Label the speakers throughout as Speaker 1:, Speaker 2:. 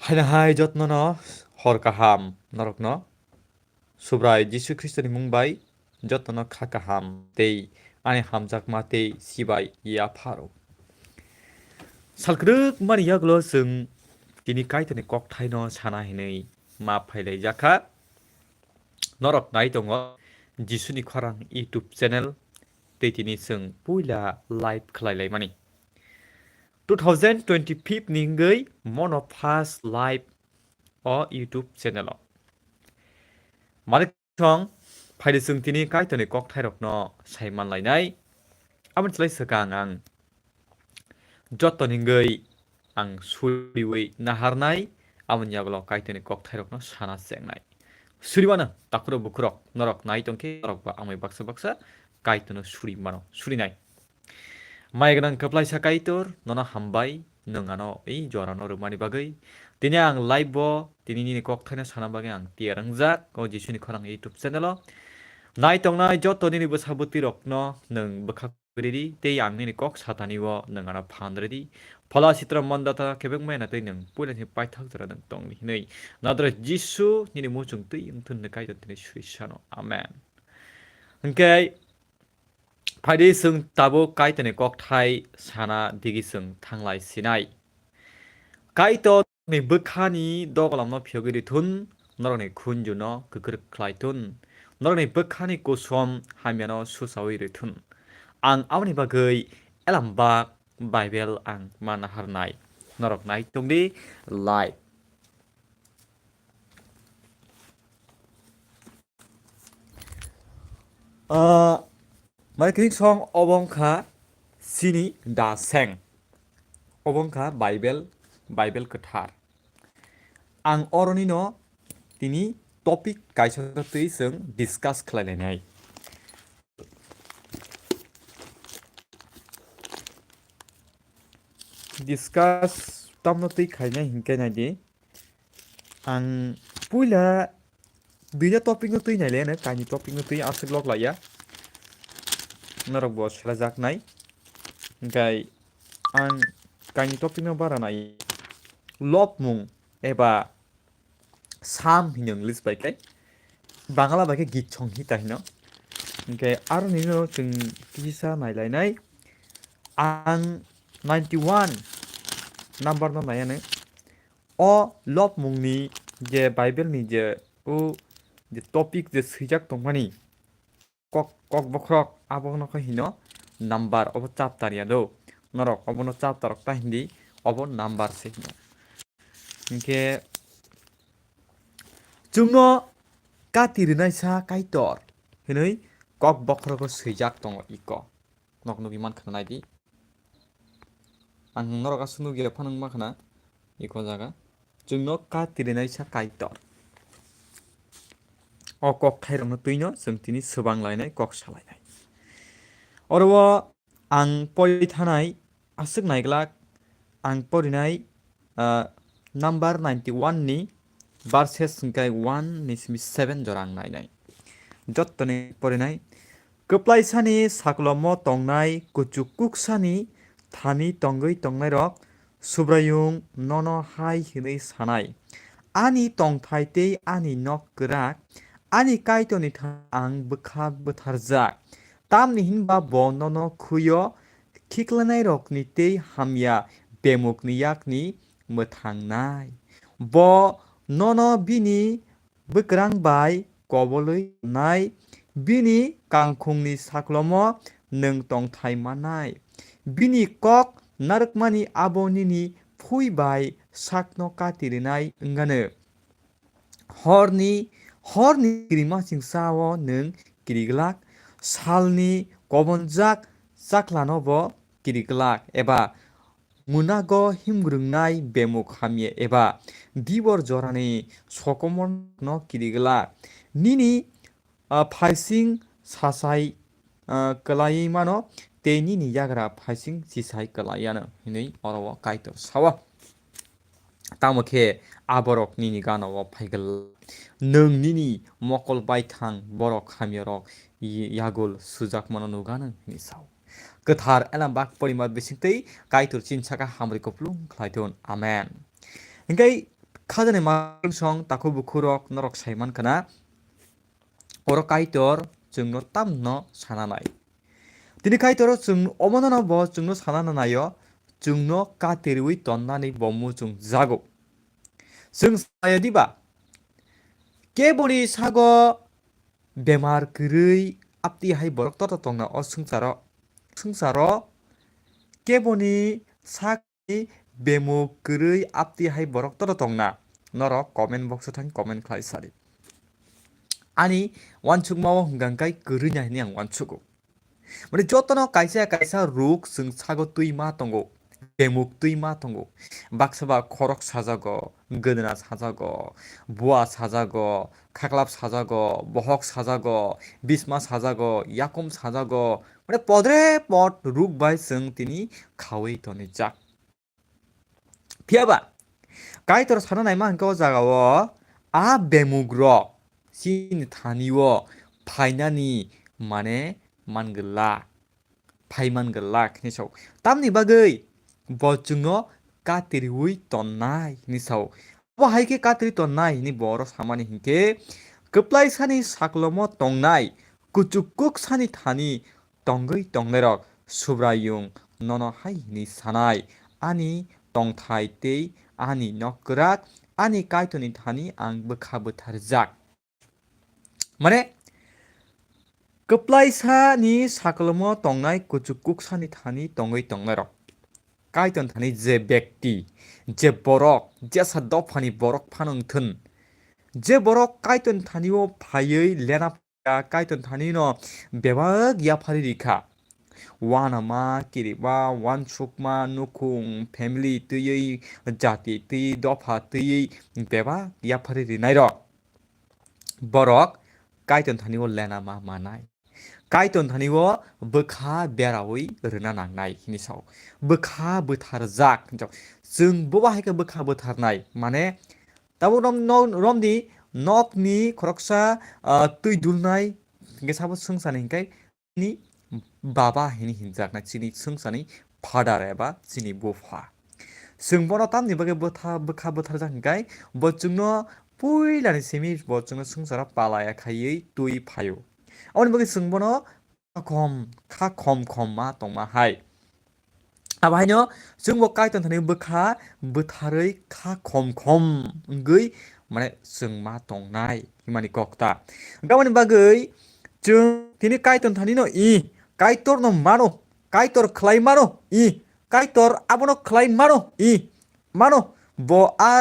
Speaker 1: Hai jotno no hor kaham norok no subrai Jisu Kristoni mungbai jotno no kha kaham tei ani hamjak ma tei sibai ya pharo salkruk mani yaglo sung tini kaitoni kok thaino sana hinei ma phailai jaka norok nai tongo Jisuni khorang YouTube channel tei tini sung puila live khlailai mani 2025 ni ngei mono first live o YouTube channel Malik Chong phaide sung tini kaitoni kok thairok no saiman lainai amon chlai sakang ang jotoni ngei ang suriwi naharnai amon yaglo kaitoni kok thairok no sana sengnai suriwana takuro bukrok norok nai tongke norok ba amai baksa baksa kaitono suri mano suri nai Maigrang kaplaisa Kaitor nono hambai nungano ei jorano rumani bagai tini ang live bo tini ni kok thaina sana bagai ang tiarangjak o Jisuni khorang YouTube channel o nai tongnai joto nini bosabuti rokno nung bakhak redi tei ang nini kok satani wo nungano phandredi phala sitra mandata kebek mena tei nung puila ni paithak jara nung tongni nei nadra Jisu nini muchung tei ang thun kai tini suisano amen okay Phaide sung tabo kaitoni kok thai sana digi sung thanglai sinai Kaitor ni bukhani dogalamno phiyogiri thun noroni khunjuno kukruk khlai thun noroni bukhani kosom hamiano susawi thun ang amni bagai elambak Bible ang manaharnai norok nai tongdi live Marketing song obongkha sini da seng obongkha Bible kethar ang oroni no tini topic kaisa tui sung discuss khlainai discuss tamno tui khainai hingkai nai di ang puila duina topic no tui nai le na kaini topic no tui asik lok laya norok bo selajak nai hingkai ang kaini topic no bara nai lopmung eba sam hinung list by kai bangala by git chong hi tai no hingkai aro ni no chung kisa nai lai nai ang 91 number no nai ne o lopmung ni je Bible ni je o je topic je sijak tongmani kok bokrok abong no hino number obo chapter ya do norok obo no chapter ta hindi obo number se hino hingke chungno Kati Rwnai Kaitor hinui kok bokrok sijak tongo iko nok nugi man khana di ang norok asunu gi phanang ma khana iko jaga chungno Kati Rwnai Kaitor o kok thairong no tuino chung tini subang lainai kok salainai orobo ang pori thanai asuk naiglak ang porinai number 91 ni verses hingkai 1 ni 7 jorang nainai jottoni porinai koplaisani saklomo tongnai kuchuk kuksani thani tongoi tongnai rok subrayung nono hai hinui sanai ani tongthai tei ani nok krak ani kaitoni ang bukha butharjak tamni hinba bo nono khuyo khiklanai rokni tei hamya Bemuk ni Yakni muthangnai bo nono bini bukrang bai koboloi nai bini kangkhungni saklomo nung tongthai manai bini kok narkmani abonini phui bai sakno Kati Rwnai ngane horni grima singsao nung kiriglak salni kobonjak saklano bo kiriglak eba munago himgrungnai Bemuk hamye eba dibor jorani sokomon no kiriglak nini phaising sasai kalai mano tei nini yagra phaising sisai kalayano hinui orowo Kaitor sawa tamokhe aborok nini gano o phaigal nung nini mokol baithang borok hamyorok yagul sujak mano nugano ni saw Kethar elambak porimat bisingtei Kaitor chinsaka hamri koplung khlaiton amen hingkai 카드네 마성 따고 부쿠럭 너럭 사이만 그나 오로 카이토르 증노 땀너 사나나이 디니 카이토르 증 어머나나 뭐 증노 사나나나요 증노 까티르위 던나니 범무 증 자고 증 사야디바 깨보리 사고 베마르 그르이 앞디 하이 버럭 떠다 동나 승사로 깨보니 사기 베묵 그르이 앞디 하이 버럭 떠다 동나 너로 코멘 복스 탄 코멘 클라이사리 아니 완축 마워 흥간가이 그르냐 했냐 완축고 মানে যতন কাইসা কাইসা রোগ जों सागो दैमा दङ बेमुक दैमा दङ बाक्साबा खरक साजागो गोदोना साजागो बुवा साजागो खाग्लाब साजागो बहक साजागो बिस्मा साजागो याकुम साजागो মানে पदरे पद रुग बाय जों तिनि खावै तनि जाक फियाबा काइतर साना नायमा हंको जागावो आ बेमुक र सिन थानिवो फाइनानि माने 만글라 파이만글라 그니서 땀니 바그이 버중어 까티리우이 떴나이 니사오 뭐 하이게 까티리 떴나이 니 버로 사마니 힌게 급라이 산이 사클로모 똥나이 구축국 산이 타니 똥그이 똥내럭 수브라용 너너 하이 니 사나이 아니 똥타이테이 아니 너그랏 아니 까이토니 타니 앙브카브타르작 마네 급라이사니 사클모 똥나이 구축국 산이 타니 똥의 똥내럭 까이던 타니 제 백디 제 버럭 제 사도파니 버럭 파능튼 제 버럭 까이던 타니오 파의 레나파 까이던 타니노 베박 야파리리카 와나마 끼리와 완축마 누쿵 패밀리 뜨의 자티 뜨의 도파 뜨의 베박 야파리리나이럭 버럭 까이던 타니오 레나마 마나이 काइटन थानिवो बोखा बेरावै रोना नांनाय हिनिसाव बोखा बोथारजाक जों बबाहायखो बोखा बोथारनाय माने दाबो रमनि नकनि खरकसा तै दुलनाय गेसाबो सोंसानि हिंखाय नि बाबा हिनि हिनजाकना चिनि सोंसानि फादार एबा चिनि बोफा जों बनो तामनि बगे बोखा बोथारजाक हिंखाय बचुंनो पुइलानि सेमि बचुंनो सोंसारा पालाया खायै तुइ फायो अन बगे सोंबनो खम मा दंमा हाय आबाहायनो जोंबो काइटन थानि बोखा बोथारै खम गै माने जों मा दंनाय हिमानि कक्ता गावनि बागै जों तिनि काइटन थानि न इ काइटर न मानो काइटर खलाय मानो इ काइटर आबनो खलाय मानो इ मानो बो आ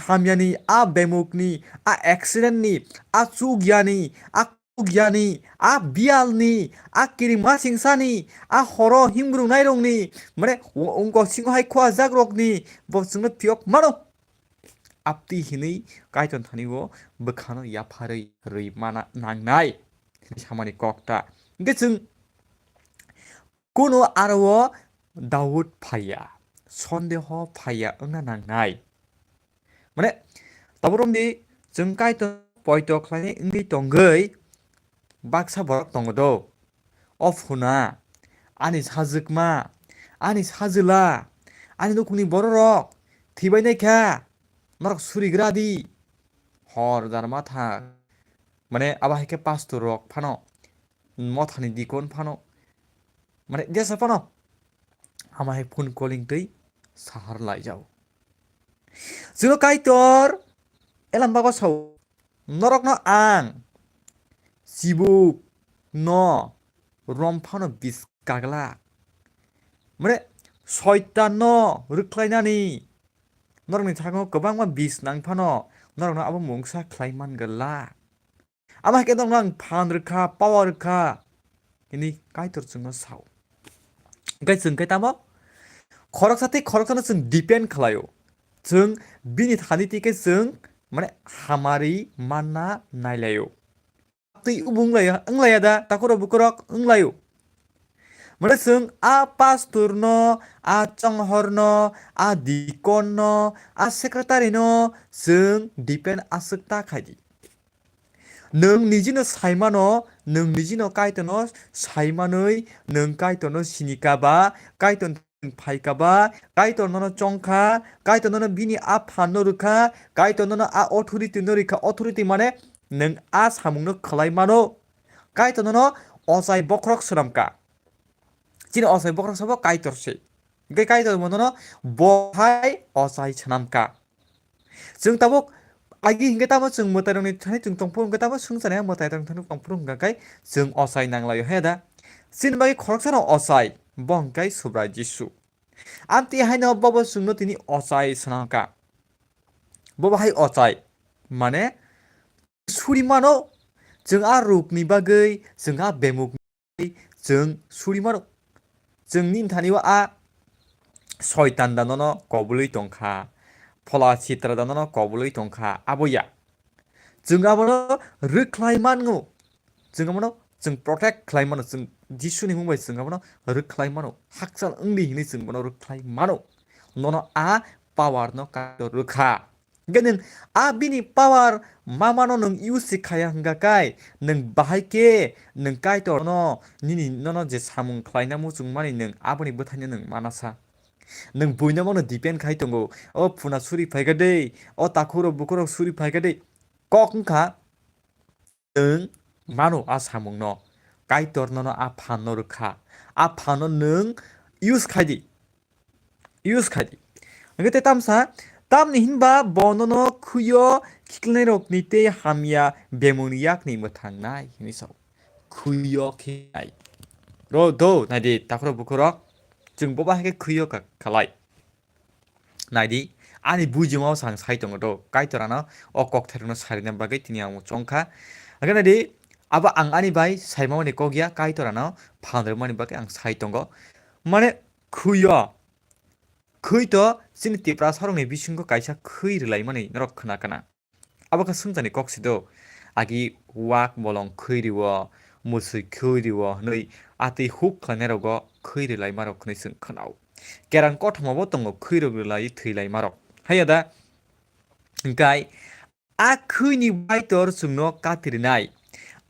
Speaker 1: हामियानि आ बेमुकनि आ एक्सिडेन्टनि आ चुगियानि आ गियानि आ बियालनि आ किरिमा सिंसानि आ हरो हिमग्रु नायरंनि माने अंग सिंहाय खवा जाग्रकनि बसुंनो पियक मानो आपति हिनै काइटन थानिवो बोखानो याफारै रै माना नांनाय सामानि कक्ता इंगे जों कुनो आरो दाउद फाया सन्देह फाया ओंना नांनाय माने दाबरमनि जों काइटन पयट खालायनाय इंगे दंगै baksa borok tongo do ofuna ani sajikma ani sajila ani nukuni borok thibai naikha norok surigradi hor dar matha mane abahaike pastor rok phano mothani dikon phano mane jesa phano amai phone calling tei sahar lai jao jino kaitor elam bago sau norok no ang sibuk no romphano bis kagla माने सयतान न रुख्लायनानि नरनि थाङो गोबांमा बिस नांफानो नरनो आबो मुंसा ख्लायमान गला आमा के दं आं फान रोखा पावर रोखा इनि काइतर जोंनो साव गाय जों गाय तामो खरकसानो जों डिपेन्ड खालायो जों बिनि थानितिके जों माने हामारि मानना नायलायो तै उबुंलाया अंलाया दा ताखरो बुकरक अंलायो माने जों आ पास्टर न आ चंहर न आ दिकन न आ सेक्रेटारि न जों डिपेन्ड आसक्ता खायदि नों निजिनो साइमानो नों निजिनो काइटनो साइमानै नों काइटनो सिनिकाबा chiton 파이까바 Kaitor 너는 쫑카 Kaitor 너는 비니 아파 너르카 Kaitor 너는 아 authority 너르카 authority माने नों आ सामुंनो खालायमानो Kaitor 너는 어사이 बख्रक सोरामका 지는 어사이 बख्रक सबो Kaitorसै ओमफ्राय Kaitor 너는 बहाय 어사이 सोनामका जों ताबो आगि हिंगे ताबो जों मोतायरंनि थाखाय जों तंफोर हिंगे ताबो सोंसानाया मोतायरं थाखाय तंफोर हिंगाखाय जों असाय नांलायो हेदा सिन बागि खरकसानो असाय बंकाय सुब्रा जिसु आमति हायनो बाबो जोंनो तिनि असाय सोनामका बबाहाय असाय माने सुरिमानो जों आ रुपनि बागै जों आ बेमुकनि जों सुरिमानो जोंनि थानिवा आ सयतान दाननो कबुलै दंखा फला चित्रा दाननो कबुलै दंखा आबया जों आबनो रोख्लायमानो जों आबनो जों प्रटेक्ट खालायमानो जों जिसुनि मुंबाय जों आबनो रोख्लायमानो हाकसाल उंदि हिनि जों बनो रोख्लायमानो ननो आ पावार न काइटर रोखा गनों आ बिनि पावार मामानो नों यूज सिखाया हंगाकाय नों बाहायके नों काइटर न निनि ननो जे सामुं खालायनामु जों मानि नों आबनि बोथायनो नों मानासा नों बयनामावनो डिपेन्ड खाय दंगो अ फुना सुरि फायगादै अ ताखुरो बुखुरो सुरि फायगादै कखंखा नों मानो आ सामुं न Kaitor ननो आ फानो रोखा आ फानो नों यूज खायदि ओंगते तामसा तामनि हिनबा बननो खुयो खिक्लनै रकनि ते हामिया बेमुनि याकनि मोथांनाय हिनिसाव खुयो खिनाय रो दो नायदि ताखुरो बुखुरो जों बबाहाय खुयो खालाय नायदि आनि बुजिमाव सां साइ दङ द Kaitorano अ ककथारनो सारिना बागै तिनि आमु चंखा अगन नायदि अब आं आनि बाय साइमावनि कगिया Kaitorano फानदरमानि बागै आं साइ दङ माने खुयो खैथ सिनि तिप्रा सारंनि बिसिंखौ कायसा खैरलाय माने नरक खोनाकाना आबका सोंजानि कक्सिदो आगि वाक बलं खैरिवो मुसै खैरिवो नै आति हुक खानेरग खैरलाय मारक खनैसों खोनाव केरां कथमावबो दङ खैरगलाय थैलाय मारक हायदा गाय आ खैनि बायतर सुंनो कातिरनाय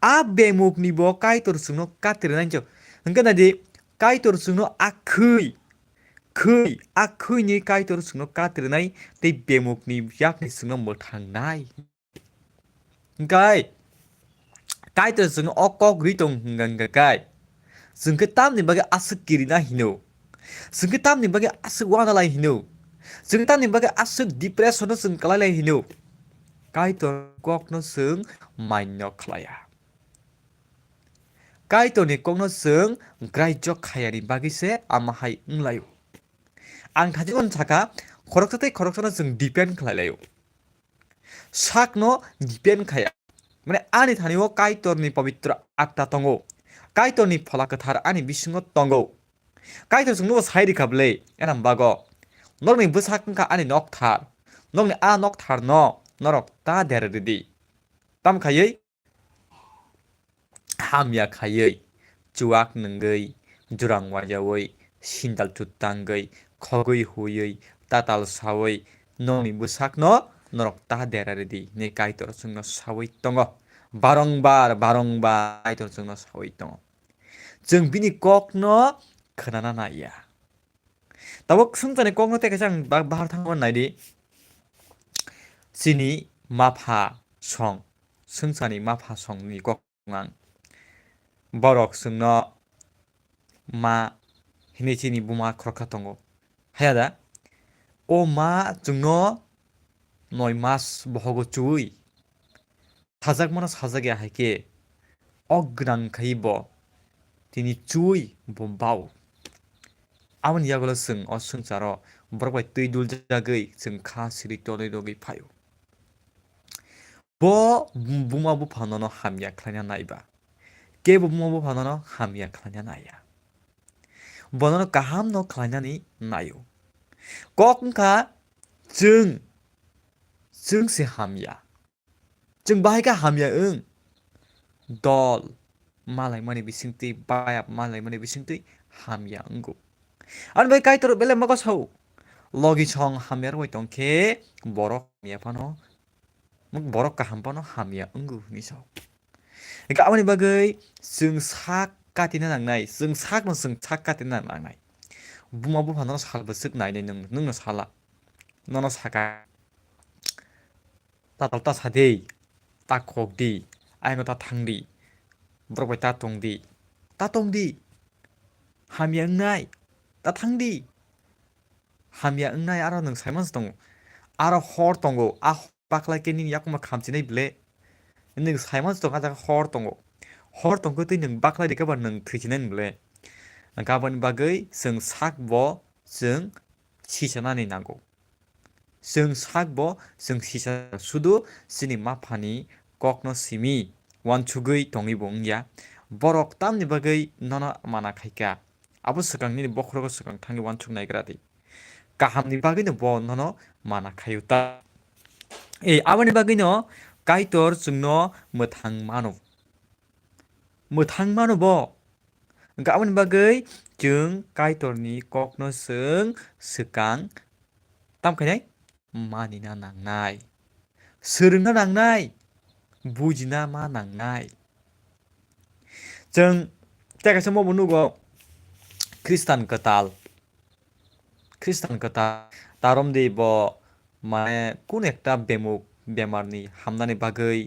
Speaker 1: आ बेमुकनि बो Kaitor सुंनो कातिरनाय जो हंगनादि Kaitor सुंनो आ खै आ खैनि Kaitor सुंनो कातिरनाय ते बेमुकनि याकनि सुंनो मोथांनाय गाय Kaitor सुंनो अ कग्रि दं हंगनगाय जोंखो तामनि बागै आसुक गिरिना हिनो जोंखो तामनि बागै आसुक वानालाय हिनो जों तामनि बागै आसुक डिप्रेसनो जों कलायलाय हिनो Kaitor kokno जों मान्य खालाया Kaitorनि kokno जों ग्राह्य खायानि बागैसे आमाहाय उंलायो आं थाजिबन साका खरकसानो जों डिपेन्ड खालायलायो साकनो डिपेन्ड खाया माने आनि थानिव Kaitorनि पवित्र आत्मा दंगो Kaitorनि फला कथार आनि बिसिङाव दंगो Kaitor जोंनो साइरि खाबले एनाम बागो नरनि बसाकंका आनि नकथार नरनि आ नकथार न नरक ता देरदि ताम खायै हामिया खायै चुवाक नंगै जुरां वाजावै सिन्दाल तुतांगै खगै हुयै ताताल सावै नरनि बसाक न नरक ता देरदि ने Kaitor जोंनो सावै दङ बारंबार Kaitor जोंनो सावै दङ जों बिनि kokno खोनाना नाया दाबो सोंजानि kokno तेकाय आं बाहार थांगोन नायदि सिनि माफा सं सोंसानि माफा संनि आं बरक जोंनो मा हिनिचिनि बुमा खरखा दङ हायादा अ मा जोंनो 9 मास बहगो चुई साजाक मना साजागया हायके अग्रां खायबो तिनि चुई बम्बाव आवन यागल जों अ सोंसारो बरबाय तै दुल जागै जों खा सिरि तनै दगै फायो bo buma bu phanono hamya khlanya naiba ke buma bu phanono hamya khlanya naya bonono kaham no khlanya ni nayo kokka जों से hamya जों बाहायका hamya ओं dol malai mani bisingti bayap malai mani bisingti hamya अंगो आन बै Kaitor बेले मको छौ लगी छं hamya रय तंखे borok hamya phano borok kaham phano hamya अंगो नि छौ एका आमानि बागै जों साक काटिना नांनाय जों साक न जों साक काटिना नांनाय Buma bufa no salbo suknai ni nung no sala no saka ta tal ta sadei ta khok di ai no ta thang di brok bai ta tong di hamya ngai ta thang di hamya ngai aro nung saimans tongo aro hor tongo a baklai ke ni yakuma khamchinai ble nung saimans tonga ja hor tongo tei nung baklai de ka ba nung thichinai ble gabon bagoi जों sakbo जों sisanani nango जों sakbo जों sisa sudu sini mafani kokno simi wansugui tongi bongya borok tamni bagoi nono mana khaika abo sakangni bokhrogo sakang thangi wansuk naigradi kahamni bagoi no bo nono mana khayuta aboni bagoi no kaitor chungno mothang mano bo gabon bagoi जों kaitorni kokno जों sakang tamkhainai manina nangnai सोलोंना नांनाय बुजिना मा नांनाय जों जायगासो मावो नुगौ ख्रिस्टान कताल तारम देब माने कुन एकटा बेमुक बेमारनि हामनानै बागै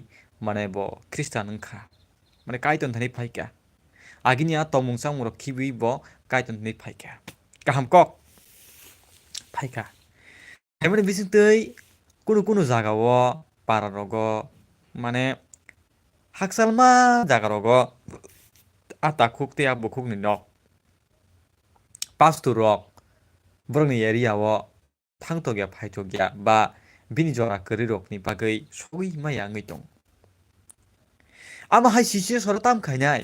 Speaker 1: माने ब ख्रिस्टान ओंखा माने काइटन थानि फाइका आगिनिया तमुंसां मरक खिबि ब काइटन थानि फाइका गाहाम कक फाइका हेमने बिसिंतै कुनु जागाव पारारग माने हाकसालमा जागारग आताखुक ते आबुखुकनि नक पास्तुरक ब्रंनि एरियाव थांतगया फाइतगया बा बिनि जरा करिरकनि बागै सबै मायाङै दं आमा हाय सिसे सरताम खायनाय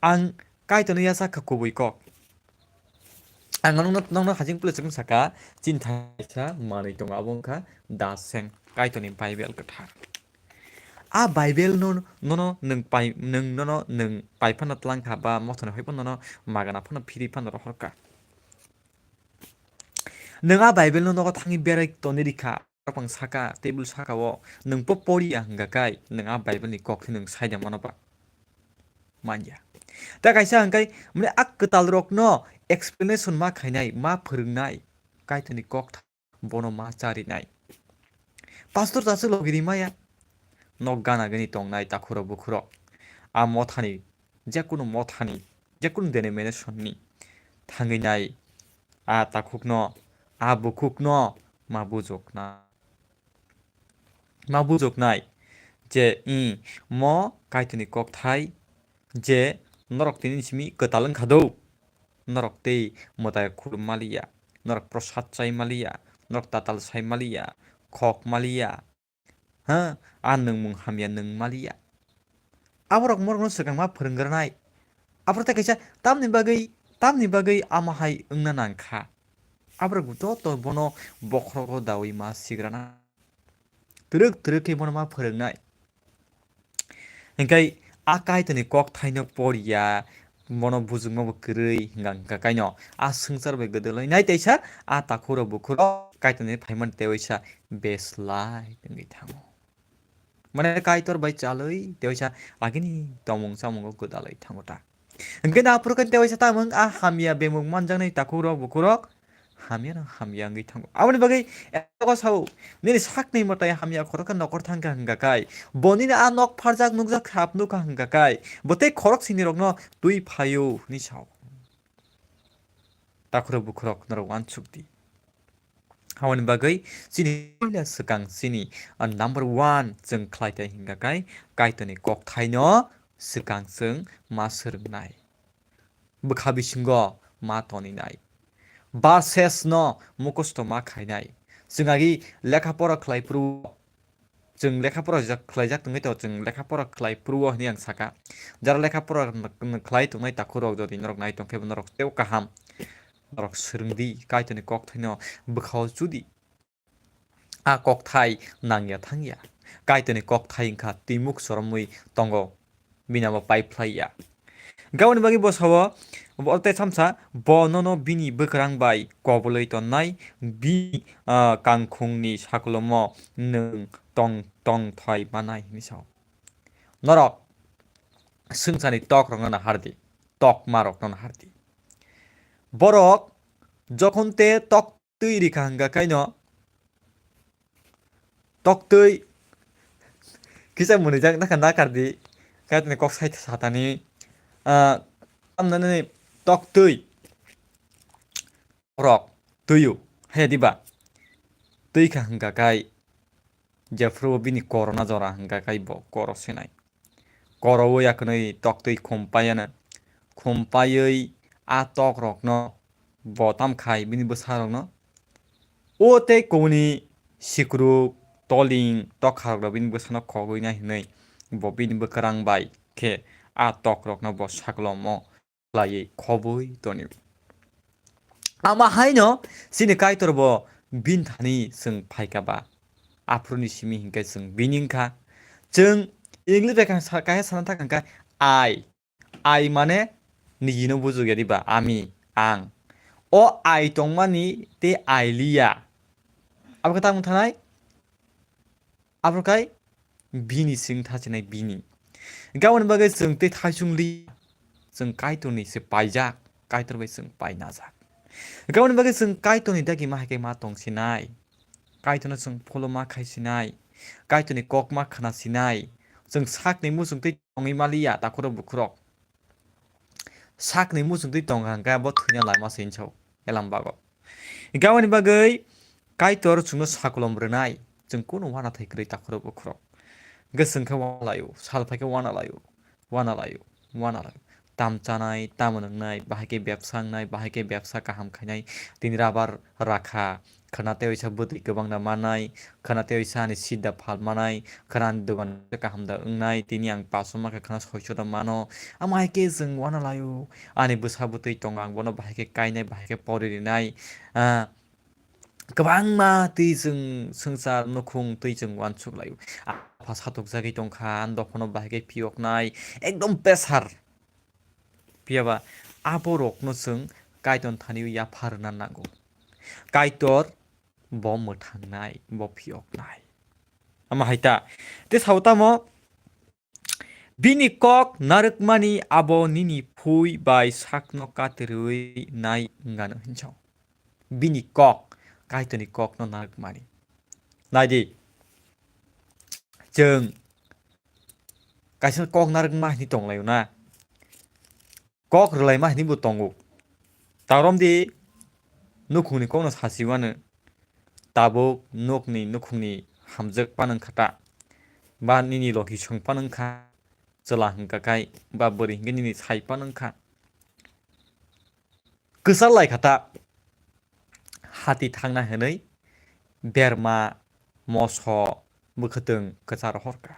Speaker 1: आं काइटनो यासा खखबैक आं नंनो हाजिं प्लेसजों साका चिन्तायसा मानै दं आबंखा दासें काइटनि बाइबेल गोथार आ बाइबेल नों पाइफान तलांखा बा मथन हाइफान नों मागाना फन फिरि फान हरका नोंहा बाइबेल नों थाङि बेराय तनिरिखा रपं साका टेबुल साकाव नों पपरिया हंगाकाय नोंहा बाइबेलनि कखि नों साइदा मनबा मानिया दा कायसा हंगाय माने आ कताल रक न एक्सप्लेनेशन मा खायनाय मा फोरोंनाय काइटनि कक बनो मा जारिनाय पास्टर दासो लगिरि माया नक गाना गनि तंनाय ताखुरो बुखुरो आ मथानि जेकुनु डेनिमेनेशननि थाङैनाय आ ताखुकनो आ बुखुकनो मा बुजोकनाय जे म काइटनि कक थाय जे नरक तिनि सिमि कतालन खादौ नरक ते मताय खुलुम मालिया नरक प्रसाद चाय मालिया नरक ताताल चाय मालिया खक मालिया हा आ नों मुं हामिया नों मालिया आबरक मरगनो सगां मा फोरोंगोरनाय आबरता कैसा तामनि बागै आमाहाय ओंना नांखा आबरक तो बनो बख्रगो दावै मा सिग्राना तुरुक बनो मा फोरोंनाय ओंखाय आ काइटनि कक थाइनो परिया मनो बुजुग मबो करै हिंगा काइनो आ संसार बे गदलैनाय तैसा आ ताखुरो बुखुरो काइटनि फाइमन तेवैसा बेसलाय नोंनि थाङो माने काइटर बाय चालै तेवैसा आगिनि तमुं सामुंगो गदालै थाङोता ओंखाय ना फुरकन तेवैसा तामों आ हामिया बेमुग मानजांनै ताखुरो बुखुरो हामिया ngै थाङो आबनि बागै एको साव निनि साकनै मताय हामिया खरका नखर थांगा हंगाकाय बनिनो आ नक फारजाक नुकजाक खापनुका हंगाकाय बते खरक सिनि रकनो तुइ फायो नि साव ताखुरो बुखुरक नर वानसुक्ति हावन बागै सिनि सगां सिनि नम्बर 1 जों ख्लाइथाय हिंगाकाय काइटनि कक थाइनो सगां जों मा सोलोंनाय बखा बिसिंग मा तनिनाय बासेस न मुखस्थ मा खायनाय जोंहागि लेखा फरा ख्लाइफ्रु जों लेखा फरा ख्लाइजाक तङै तो जों लेखा फरा ख्लाइफ्रु हनि आं साका जारा लेखा फरा ख्लाइ तङै ताखुरो जदि नरक नाय तंखे नरक तेव काहाम नरक सोरोंदि काइटनि कक थाइनो बखाव जुदि आ कक थाइ नांगिया थांगिया काइटनि कक थाइ इंखा तिमुक सरमै तंगो बिनाबो पाइपफ्लाइया गावनि बागै बसावो बते सामसा बननो बिनि बोखरांबाय कबलै तन्नाय बि कांखुंनि साकलम नों तं थाइ बानाय मिसाव नरक सोंसानि तक रंगना हारदि तक मारक नन हारदि borok jokon te tok tui rika hangka kaino tok tui kisa munijak nakan nakardi kaitoni kok sai satani amnani tok tui borok tuyu hayadiba tui ka hangka kai jefro bini korona jora hangka kai bo koro sinai koro yakni tok tui khompayana khompayoi a tok rok no botam khai bini bwsarok no o te koni sikru toling tok kharok rok bini bwsano khogoi na hinai bo bini bwkarang bai ke a tok rok no bo saklomo lai khoboi toni ama haino sini kaitor bo bin thani sung phaikaba aproni simi hingkai sung biningkha chung english be kaya sana thakangka I mane nijino bujuge diba ami ang o I tongmani te ailiya abo kata muthanai abo kai bini sing thachinai bini gawan bagai sung te thaisungli sung kaitoni se paijak kaitor bai sung painajak gawan bagai sung kaitoni dagi ma hake ma tongsinai kaitona sung pholoma khaisinai kaitoni kokma khanasinai sung sakni musung te tongi maliya takuro bukrok sakni musung te tonghangka bo thuina lama sinchau elambago gawani bagai kaitor chungno sakolom rwnai chung kono wana thaikrei takuro bukrok gosongkha wana layo salphaika wana layo tamchanai tamonongnai bahai ব্যবসা ngnai bahai ব্যবসা kaham khainai tini rabar rakha khanate oisa butui gobangna manai khanate oisa ni sida phalmanai khanan dogan kaham da ungnai tini ang pasoma ka khana soisoda mano amai ke jeng wana layo ani bwsa butui tongang bono bahai kainai bahai poririnai गोबांमा दैजों संसार नखुं दैजों वानसुक लायो आफा साथक जागै दंखा दखनो बाहागै पियकनाय एकदम बेसार पियाबा आबो रकनो जों काइटन थानियो या फारना नांगौ काइटर ब मोथांनाय ब पियकनाय आमा हायता ते सावतामो बिनि कक नारकमानि आबो निनि फुइ बाय साकनो कातिरुइ नाय गानो हिनसाव बिनि कक kaitoni kok no narkmani naidi जों kaisa kok narkma ni tonglayo na kok rwlai ma ni bo tongo taromdi nukhungni kok no sasiwano tabo nokni nukhungni hamjak panang khata ba nini loki sung panang kha chela hingka kai ba bori hingke nini sai panang kha kusal lai khata hati thangna hनै berma moso bukhatung kachar horka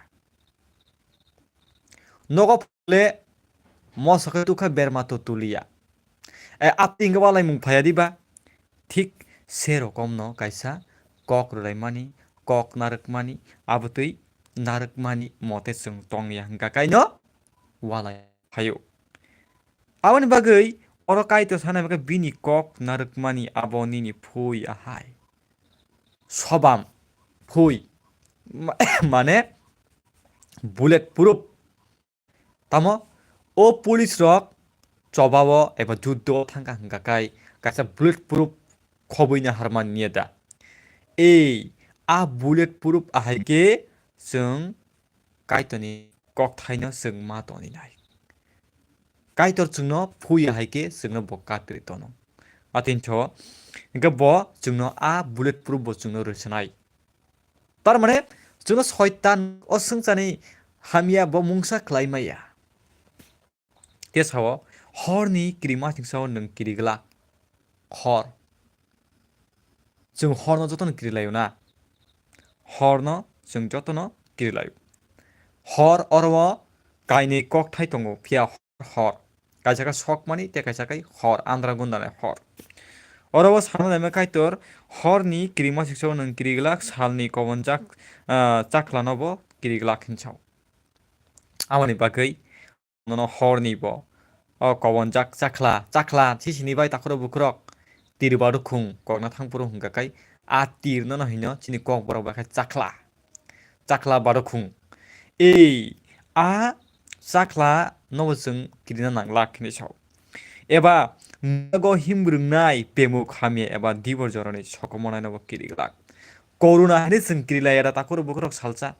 Speaker 1: nogo phule moso ka tukha berma to tuliya apting walai mung phaya diba thik serokom no kaisa kok rulaimani kok narkmani abutui narkmani mote chung tongya hingka kaino walai phayo aboni bagai oro kaito sana baka bini kok narkmani aboni ni phui ahai sobam phui mane bullet proof tamo o police rok chobawo eba juddo thangka hingka kai kaisa bullet proof khoboina harman nieda a bullet proof ahai ke जों kaitoni kok thaino जों ma toni nai Kaitor chungno phui haike chungno bo katri tono atincho inga bo chungno a bullet proof bo chungno rwchnai tar mane chungno shaitan o sungchani hamia bo mungsa khlaimaya tesao horni krima thingsao nung kirigla hor chung horno jotono kirilayo na horno chung jotono kirilayo hor orwo kaini kok thai tongo phia hor kaisaka sok mani te kaisaka hor andra gundane hor orobo sano dame kaitor horni kirima sikso nung kiriglak salni kobonjak chaklanobo kiriglak hinchau amani bagai nono horni bo kobonjak chakla chisini bai takoro bukrok tirbaru khung kokna thangpuru hungkakai a tir no hino chini kok borok bakai chakla baru khung a chakla no जों kirina nanglak ni saw eba Mago him rwnai bemuk hamye eba dibor joroni sokomonai nogo kiriglak. Koruna hani sing kirilaya takoro bukrok salsa.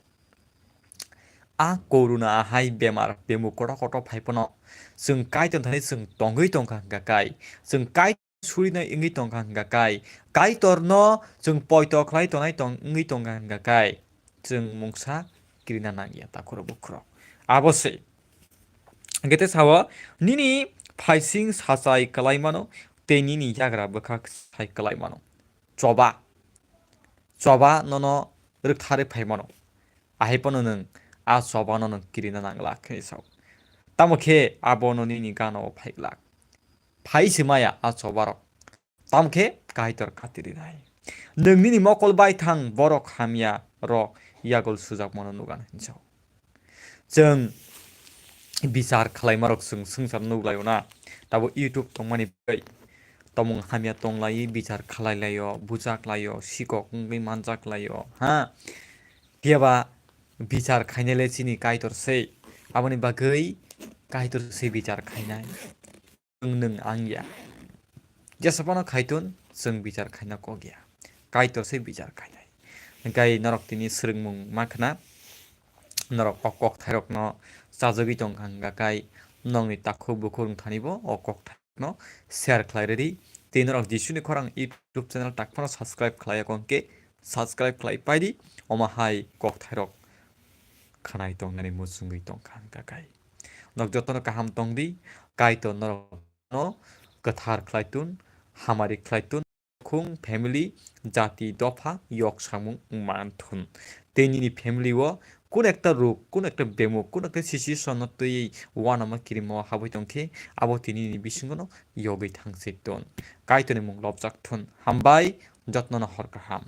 Speaker 1: A koruna hai bemar bemuk koto koto phaipono. Sing kaiton thani sing tongui tongka gakai. Sing kai surina ingi tongka gakai. Kaitor no sing poito klai tonai tong ingi tongka gakai. Sing mungsa kirina nangya takoro bukrok. Abose. Gete sawa nini paising sasai kalai mano te nini yagra bekak sai kalai mano. Coba nono rikthari phai mano. Ahipono nung a coba nono kirina nangla kini saw. Tamo ke abono nini gano phai lak. Phai simaya a coba rok. Tamo ke kaitor kati rwnai. Nung nini mokol bai thang borok hamya rok yagol sujak mano nugan hinsaw. Jeng bicar khalaimarok sung sungsar nuglayo na tabo YouTube tongmani bai tomung hamya tonglayi bicar khalailayo bujaklayo sikok ngui manjaklayo ha tiaba bicar khainele chini kaitor sei aboni bagui kaitor sei bicar khainai nung angya jesapano khaitun sung bicar khaina kogya kaitor sei bicar khainai kai norok tini srungmung makhna norok okok thairok no chajogi tongkha kai nongni takhu bukhurung thanibo okok no share khlairari tinorok jisuni khorang YouTube channel takphano subscribe khlaya konke subscribe khlai paidi oma hai kok thairok khanai tongnani musungui tongkha kai nok jotono kaham tongdi kai to norok no kathar khlaitun hamari khlaitun khung family jati dofa yok samung manthun tenini family wo কোন একটা রোগ কোন একটা বেমুক কোন একটা শিশির সন্নত এই one আমার কিরিম হাবই তংখে আবো তিনি বিসঙ্গন ইয়গৈ থাংসে তন কাইতনে মুং লবজাক থুন হামবাই যত্ন হরকাহাম